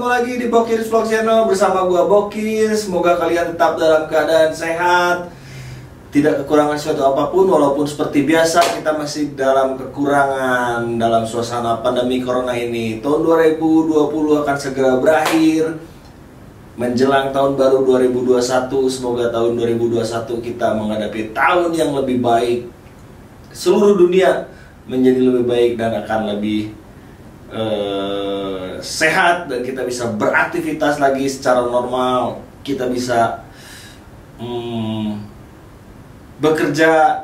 ketemu lagi di Bokir Vlog Channel bersama gua Bokir. Semoga kalian tetap dalam keadaan sehat, tidak kekurangan suatu apapun. Walaupun seperti biasa kita masih dalam kekurangan dalam suasana pandemi corona ini. Tahun 2020 akan segera berakhir, menjelang tahun baru 2021. Semoga tahun 2021 kita menghadapi tahun yang lebih baik, seluruh dunia menjadi lebih baik dan akan lebih sehat, dan kita bisa beraktivitas lagi secara normal. Kita bisa bekerja,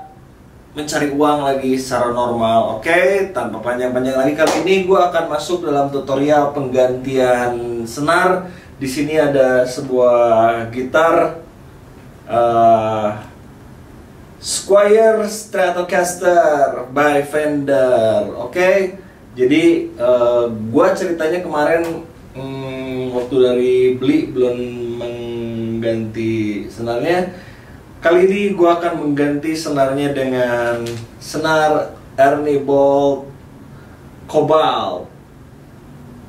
mencari uang lagi secara normal. Oke, tanpa panjang-panjang lagi, kali ini gue akan masuk dalam tutorial penggantian senar. Di sini ada sebuah gitar Squier Stratocaster by Fender. Oke, jadi gua ceritanya kemarin waktu dari beli belum mengganti senarnya. Kali ini gua akan mengganti senarnya dengan senar Ernie Ball Cobalt,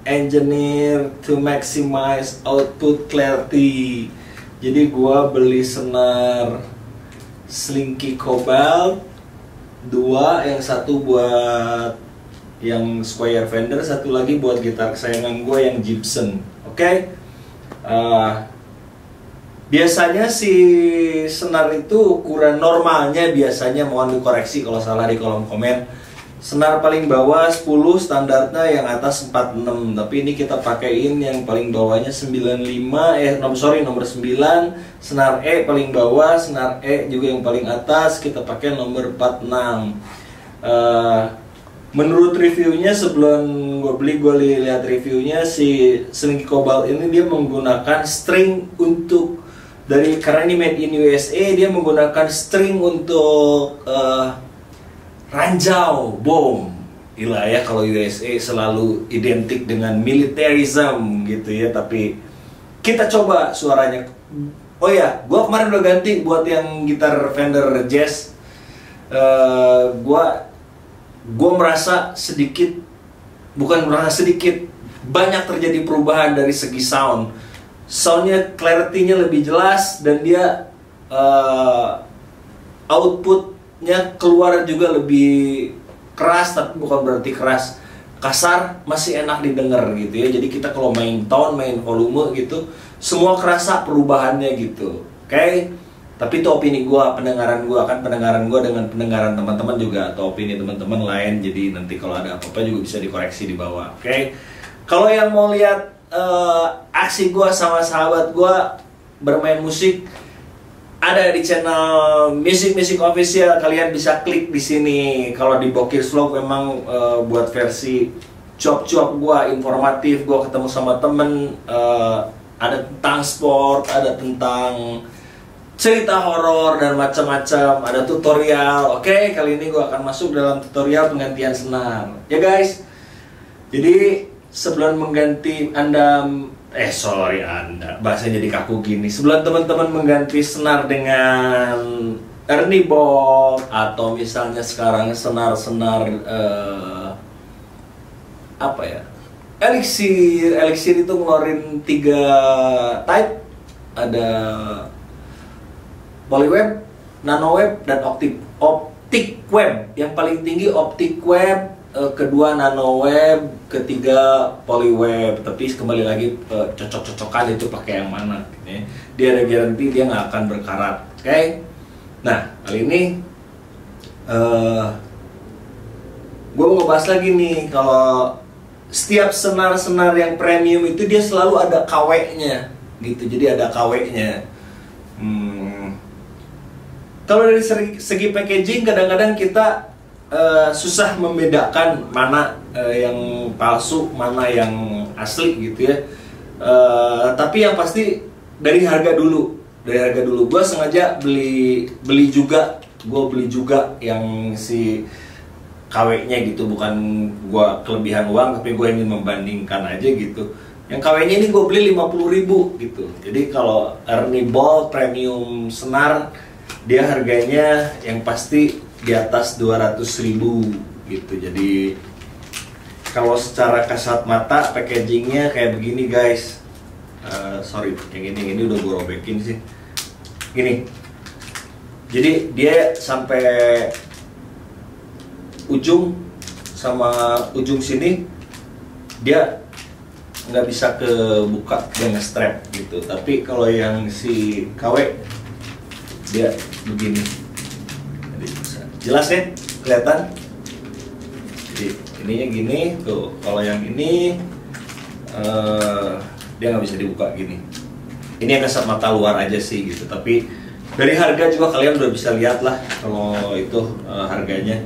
engineer to maximize output clarity. Jadi gua beli senar Slinky Cobalt 2, yang satu buat yang Squier Fender, satu lagi buat gitar kesayangan gue yang Gibson. Oke, biasanya si senar itu ukuran normalnya, biasanya mohon dikoreksi kalau salah di kolom komen. Senar paling bawah 10, standarnya yang atas 46. Tapi ini kita pakaiin yang paling bawahnya 95, nomor 9. Senar E paling bawah, senar E juga yang paling atas kita pakai nomor 46. Menurut reviewnya, sebelum gue beli, gue lihat reviewnya, si Slinky Cobalt ini dia menggunakan string untuk karena ini made in USA, dia menggunakan string untuk ranjau bom. Gila ya, kalau USA selalu identik dengan militarism gitu ya. Tapi kita coba suaranya. Oh ya, gue kemarin udah ganti buat yang gitar Fender Jazz. Gue merasa banyak terjadi perubahan dari segi sound. Soundnya, clarity-nya lebih jelas, dan dia outputnya keluar juga lebih keras, tapi bukan berarti keras kasar, masih enak didengar gitu ya. Jadi kita kalau main tone, main volume gitu, semua kerasa perubahannya gitu. Oke? Tapi itu opini gue, pendengaran gue, kan pendengaran gue dengan pendengaran teman-teman juga, atau opini teman-teman lain. Jadi nanti kalau ada apa-apa juga bisa dikoreksi di bawah. Oke? Kalau yang mau lihat aksi gue sama sahabat gue bermain musik, ada di channel Music Official. Kalian bisa klik di sini. Kalau di Bokir Vlog memang buat versi cuap-cuap gue, informatif. Gue ketemu sama temen, ada tentang sport, ada tentang cerita horor dan macam-macam, ada tutorial. Oke, kali ini gue akan masuk dalam tutorial penggantian senar ya guys. Jadi sebelum mengganti bahasanya jadi kaku gini. Sebelum teman-teman mengganti senar dengan Ernie Ball, atau misalnya sekarang senar-senar Elixir itu ngeluarin 3 type, ada Polyweb, Nanoweb, dan Optic Web. Yang paling tinggi Optic Web, kedua Nanoweb, ketiga Polyweb. Tapi kembali lagi cocok-cocokan itu pakai yang mana. Dia ada garansi, dia nggak akan berkarat. Oke? Nah, kali ini gue mau ngebahas lagi nih, kalau setiap senar-senar yang premium itu dia selalu ada KW-nya gitu. Jadi ada KW-nya. Kalau dari segi packaging, kadang-kadang kita susah membedakan mana yang palsu, mana yang asli gitu ya. Tapi yang pasti dari harga dulu. Gue sengaja beli juga yang si KW-nya gitu. Bukan gue kelebihan uang, tapi gue ingin membandingkan aja gitu. Yang KW-nya ini gue beli 50.000 gitu. Jadi kalau Ernie Ball premium senar, dia harganya yang pasti di atas 200.000 gitu. Jadi Kalau secara kasat mata packagingnya kayak begini guys. Sorry, yang ini udah gue robekin sih. Gini. Jadi dia sampai ujung sama ujung sini dia nggak bisa kebuka dengan strap gitu. Tapi kalau yang si KW dia begini. Jadi bisa. Jelas ya, kelihatan. Jadi ininya gini tuh. Kalau yang ini dia nggak bisa dibuka gini. Ini yang kasat mata luar aja sih gitu. Tapi dari harga juga kalian udah bisa lihat lah kalau itu harganya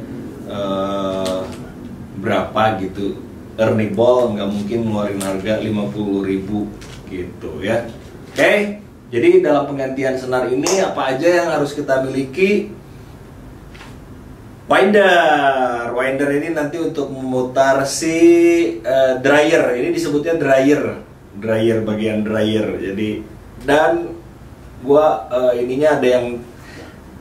berapa gitu. Earnable nggak mungkin ngeluarin harga 50.000 gitu ya. Oke, jadi dalam penggantian senar ini apa aja yang harus kita miliki? Winder ini nanti untuk memutar si dryer. Ini disebutnya dryer bagian dryer. Jadi dan gua ininya ada yang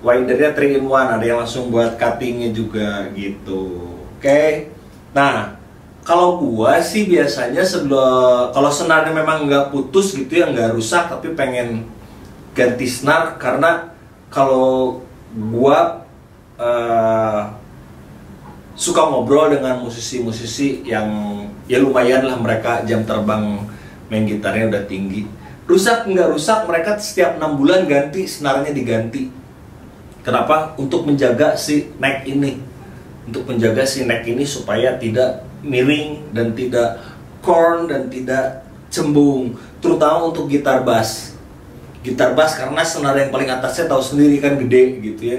windernya 3 in 1, ada yang langsung buat cuttingnya juga gitu. Oke. Nah, kalau gua sih biasanya sebelum kalau senarnya memang nggak putus gitu ya, nggak rusak, tapi pengen ganti senar karena kalau gua suka ngobrol dengan musisi-musisi yang ya lumayan lah, mereka jam terbang main gitarnya udah tinggi. Rusak nggak rusak, mereka setiap 6 bulan ganti senarnya, diganti. Kenapa? Untuk menjaga si neck ini, untuk menjaga si neck ini supaya tidak miring dan tidak corn dan tidak cembung, terutama untuk gitar bass karena senar yang paling atasnya tahu sendiri kan gede gitu ya,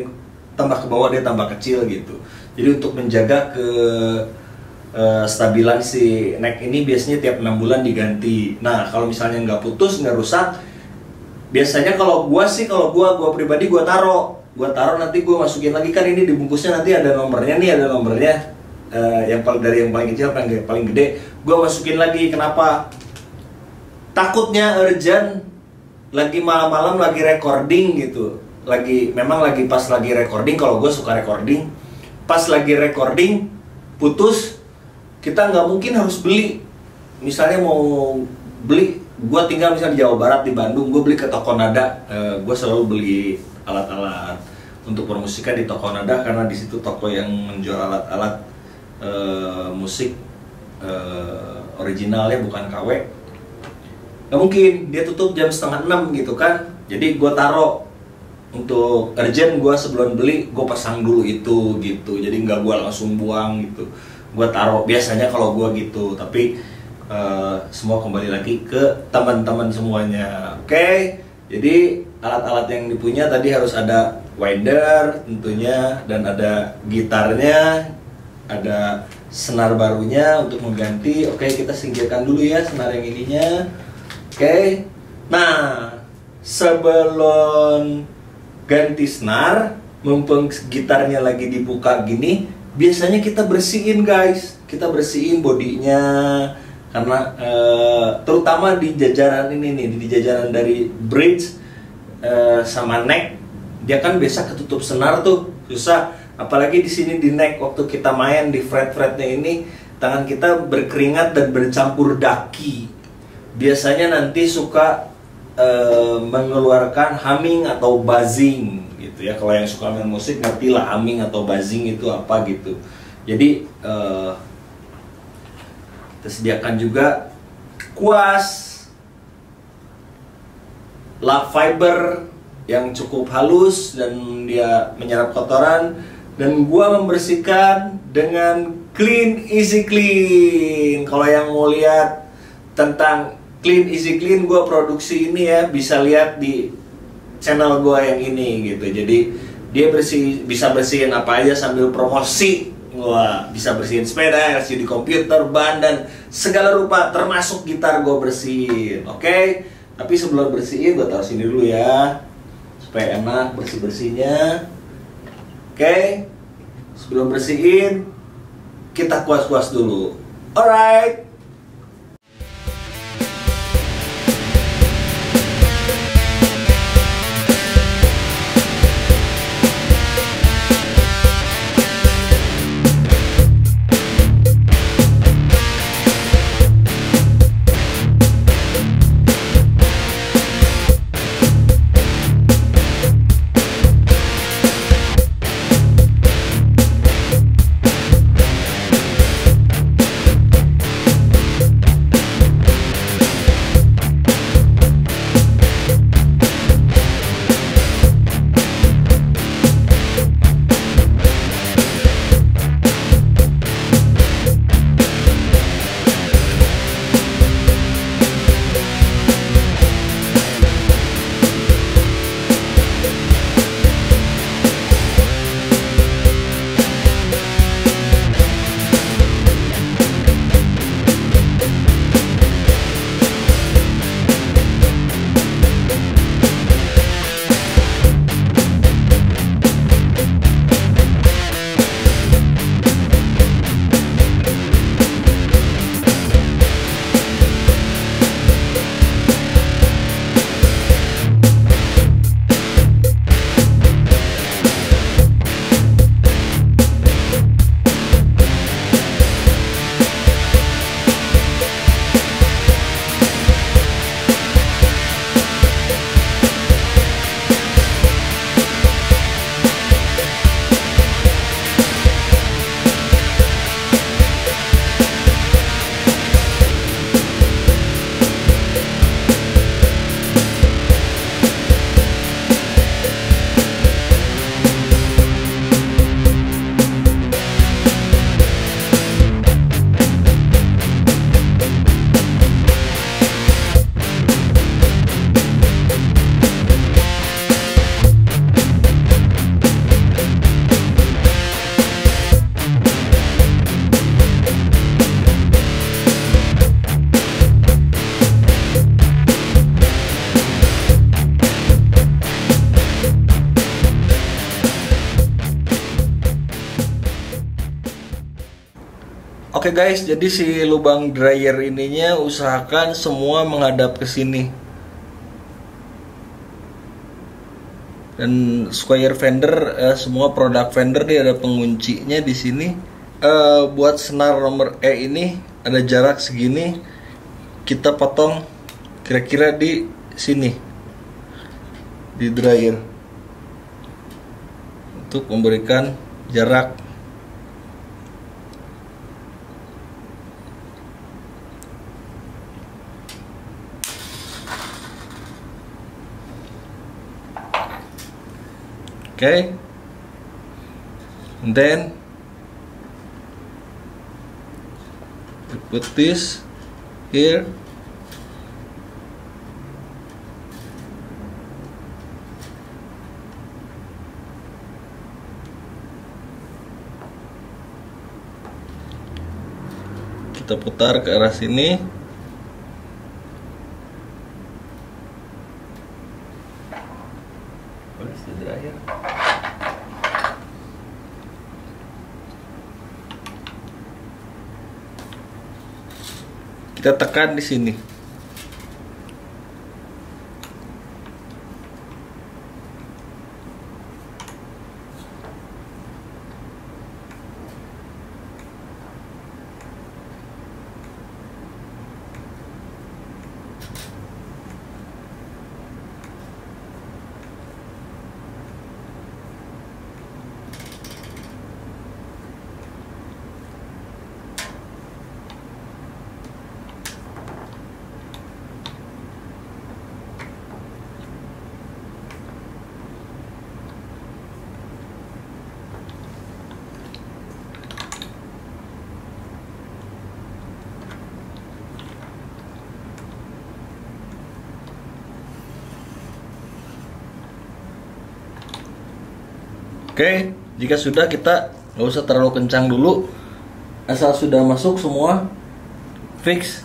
tambah ke bawah dia tambah kecil gitu. Jadi untuk menjaga ke stabilan si neck ini biasanya tiap 6 bulan diganti. Nah kalau misalnya nggak putus, nggak rusak, biasanya kalau gua pribadi gua taruh nanti gua masukin lagi, kan ini dibungkusnya nanti ada nomornya nih, ada nomornya dari yang paling kecil sampai yang paling gede, gua masukin lagi. Kenapa? Takutnya urgent lagi malam-malam lagi recording gitu, memang lagi pas lagi recording, kalau gue suka recording, pas lagi recording putus, kita nggak mungkin harus beli. Misalnya mau beli, gue tinggal misalnya di Jawa Barat, di Bandung, gue beli ke toko nada. Gue selalu beli alat-alat untuk permusikan di toko nada karena di situ toko yang menjual alat-alat musik originalnya, bukan KW. Nggak mungkin dia tutup jam 5:30 gitu kan. Jadi gue taruh untuk urgent, gue sebelum beli gue pasang dulu itu gitu. Jadi nggak gue langsung buang gitu, gue taruh. Biasanya kalau gue gitu, tapi semua kembali lagi ke teman-teman semuanya. Oke, jadi alat-alat yang dipunya tadi harus ada winder tentunya, dan ada gitarnya, ada senar barunya untuk mengganti. Oke, kita singkirkan dulu ya senar yang ininya. Oke, nah sebelum ganti senar, mumpung gitarnya lagi dibuka gini, biasanya kita bersihin guys, kita bersihin bodinya, karena terutama di jajaran ini nih, di jajaran dari bridge sama neck, dia kan biasa ketutup senar tuh, susah. Apalagi di sini di neck, waktu kita main di fret-fretnya ini, tangan kita berkeringat dan bercampur daki. Biasanya nanti suka mengeluarkan humming atau buzzing gitu ya. Kalau yang suka main musik ngerti lah humming atau buzzing itu apa gitu. Jadi kita sediakan juga kuas lap fiber yang cukup halus dan dia menyerap kotoran, dan gua membersihkan dengan Clean Easy Clean. Kalau yang mau lihat tentang Clean Easy Clean, gue produksi ini ya, bisa lihat di channel gue yang ini gitu. Jadi dia bisa bersihin apa aja sambil promosi. Wah, bisa bersihin sepeda, LCD komputer, ban, dan segala rupa, termasuk gitar gue bersihin. Oke, tapi sebelum bersihin gue taruh sini dulu ya, supaya enak bersih-bersihnya. Oke, sebelum bersihin kita kuas-kuas dulu. Alright. Oke guys, jadi si lubang dryer ininya usahakan semua menghadap ke sini. Dan square fender, semua produk fender dia ada penguncinya di sini. Buat senar nomor E ini ada jarak segini, kita potong kira-kira di sini di dryer untuk memberikan jarak. Okay, and then we put this here. Kita putar ke arah sini. Kita tekan di sini. Oke, jika sudah kita nggak usah terlalu kencang dulu, asal sudah masuk semua, fix,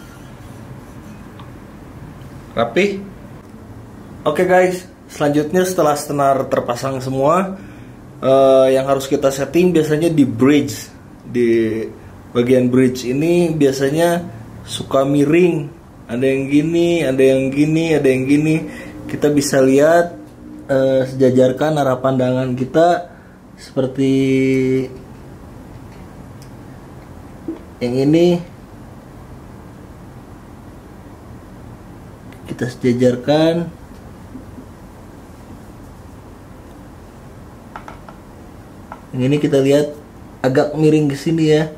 rapi. Oke guys, selanjutnya setelah senar terpasang semua, yang harus kita setting biasanya di bridge. Di bagian bridge ini biasanya suka miring, ada yang gini, ada yang gini, ada yang gini. Kita bisa lihat, sejajarkan arah pandangan kita seperti yang ini. Kita sejajarkan. Yang ini kita lihat agak miring ke sini ya.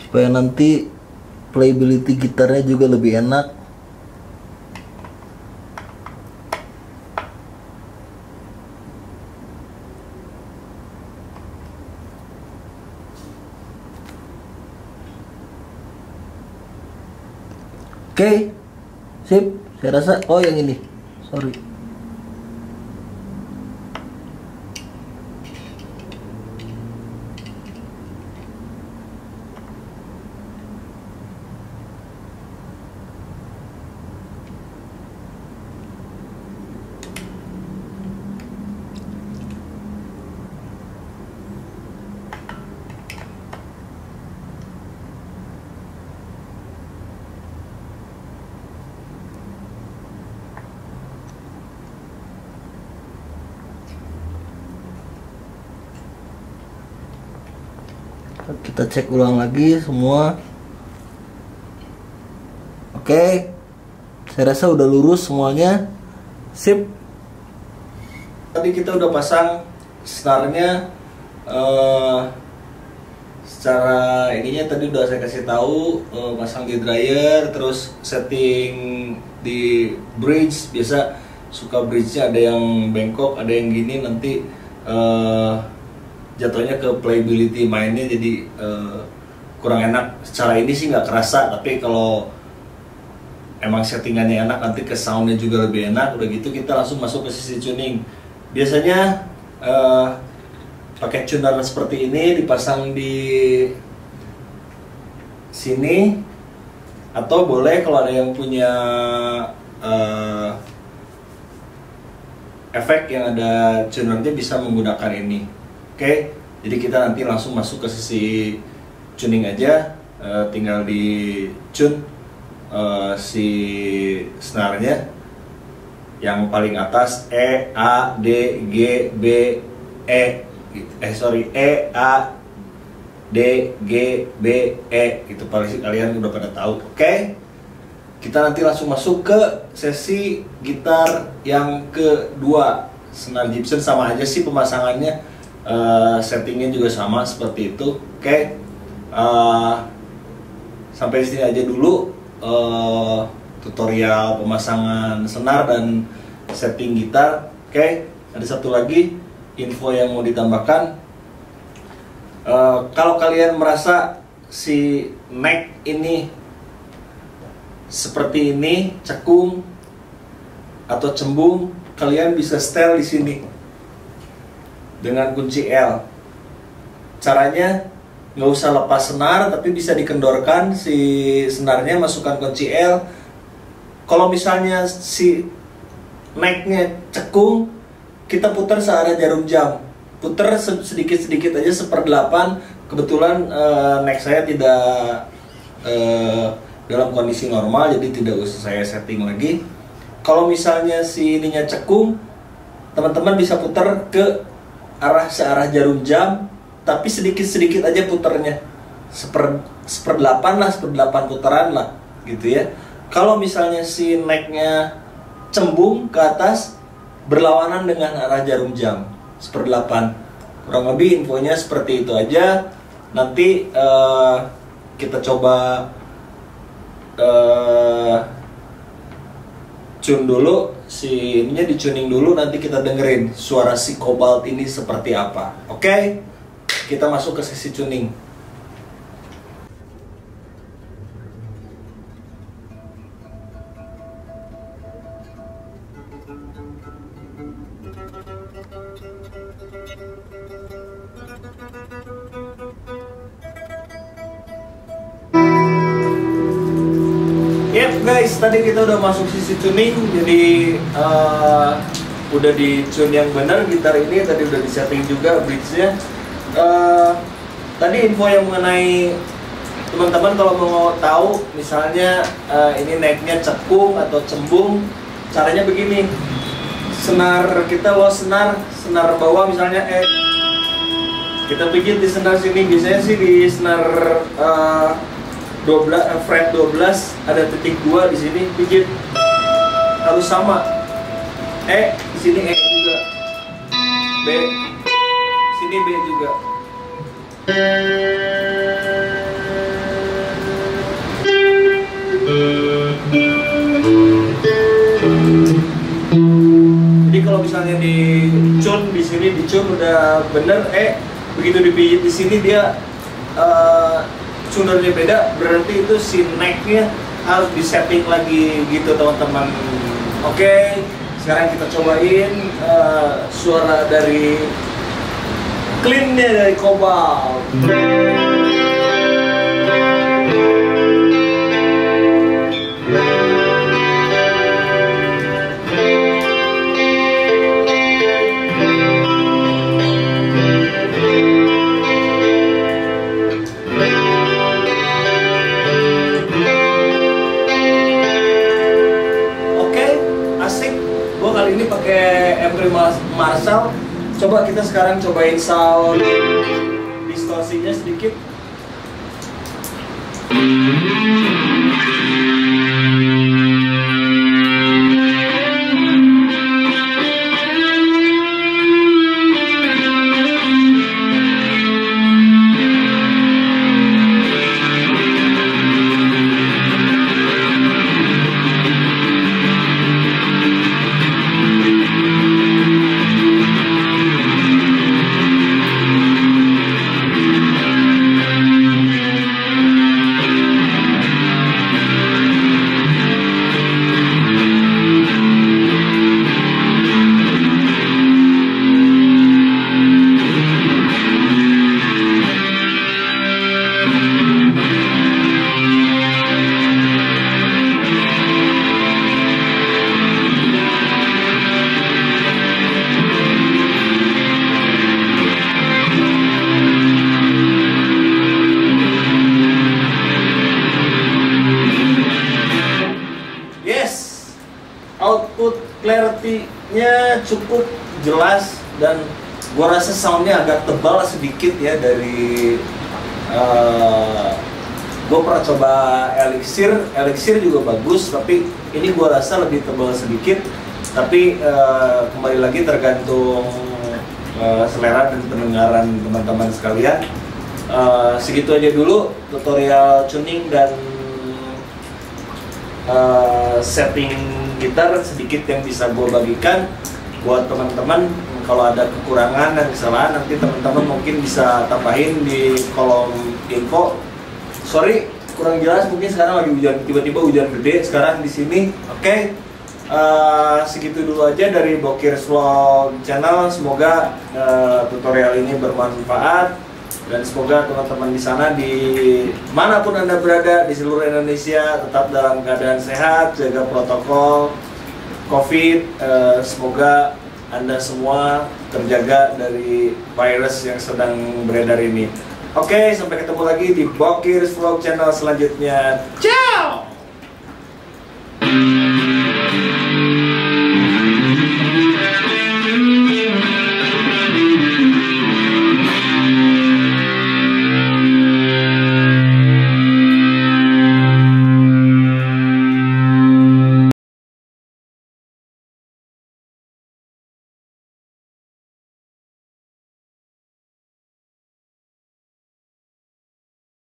Supaya nanti playability gitarnya juga lebih enak. Oke, sip. Saya rasa, oh yang ini, sorry. Kita cek ulang lagi semua. Oke, saya rasa udah lurus semuanya. Sip. Tadi kita udah pasang snarnya, secara ininya tadi udah saya kasih tahu, pasang di dryer, terus setting di bridge. Biasa suka bridge-nya ada yang bengkok, ada yang gini, nanti jatuhnya ke playability mainnya jadi kurang enak. Secara ini sih nggak kerasa, tapi kalau emang settingannya enak nanti ke soundnya juga lebih enak. Udah gitu kita langsung masuk ke sisi tuning. Biasanya pakai tuner seperti ini, dipasang di sini, atau boleh kalau ada yang punya efek yang ada tunernya bisa menggunakan ini. Oke, jadi kita nanti langsung masuk ke sesi tuning aja, tinggal di tune si snare-nya yang paling atas, E, A, D, G, B, E, E, A, D, G, B, E, itu paling kalian udah pada tahu. Oke, kita nanti langsung masuk ke sesi gitar yang kedua, senar Gibson. Sama aja sih pemasangannya, settingnya juga sama seperti itu. Oke, sampai di sini aja dulu tutorial pemasangan senar dan setting gitar. Oke, ada satu lagi info yang mau ditambahkan. Kalau kalian merasa si neck ini seperti ini, cekung atau cembung, kalian bisa setel di sini dengan kunci L. Caranya nggak usah lepas senar, tapi bisa dikendorkan si senarnya, masukkan kunci L. Kalau misalnya si necknya cekung, kita putar searah jarum jam, putar sedikit-sedikit aja, 1/8. Kebetulan neck saya tidak dalam kondisi normal, jadi tidak usah saya setting lagi. Kalau misalnya si ininya cekung, teman-teman bisa putar ke searah jarum jam, tapi sedikit-sedikit aja putarnya, 1/8 lah, 1/8 putaran lah gitu ya. Kalau misalnya si necknya cembung ke atas, berlawanan dengan arah jarum jam, 1/8. Kurang lebih infonya seperti itu aja. Nanti kita coba tune dulu, si ininya di-tuning dulu, nanti kita dengerin suara si Cobalt ini seperti apa. Oke, kita masuk ke sesi tuning. Yep guys, tadi kita udah masuk sisi tuning, jadi udah di tune yang benar gitar ini, tadi udah di setting juga bridge-nya. Tadi info yang mengenai teman-teman kalau mau tahu misalnya ini necknya cekung atau cembung, caranya begini. Senar kita senar bawah misalnya kita pijit di senar sini, biasanya sih di senar 12 fret 12 ada titik 2 di sini, pijit harus sama. Di sini juga. B. Sini B juga. Jadi kalau misalnya di tune di sini, di tune udah bener, begitu dipijit di sini dia tunernya beda, berarti itu si necknya harus disetting lagi gitu teman-teman. Oke, sekarang kita cobain suara dari clean-nya dari Cobalt. Kali ini pakai MP Marshall. Coba kita sekarang cobain sound distorsinya sedikit. cukup jelas dan gua rasa soundnya agak tebal sedikit ya dari gue pernah coba Elixir juga bagus, tapi ini gue rasa lebih tebal sedikit. Tapi kembali lagi tergantung selera dan pendengaran teman-teman sekalian. Segitu aja dulu tutorial tuning dan setting gitar sedikit yang bisa gue bagikan buat teman-teman. Kalau ada kekurangan dan kesalahan nanti teman-teman mungkin bisa tambahin di kolom info. Sorry kurang jelas, mungkin sekarang lagi hujan, tiba-tiba hujan gede sekarang di sini. Oke. Segitu dulu aja dari Bokir's Vlog Channel. Semoga tutorial ini bermanfaat dan semoga teman-teman di sana di manapun Anda berada di seluruh Indonesia tetap dalam keadaan sehat, jaga protokol COVID. Semoga Anda semua terjaga dari virus yang sedang beredar ini. Oke, sampai ketemu lagi di Bokir's Vlog Channel selanjutnya. Ciao.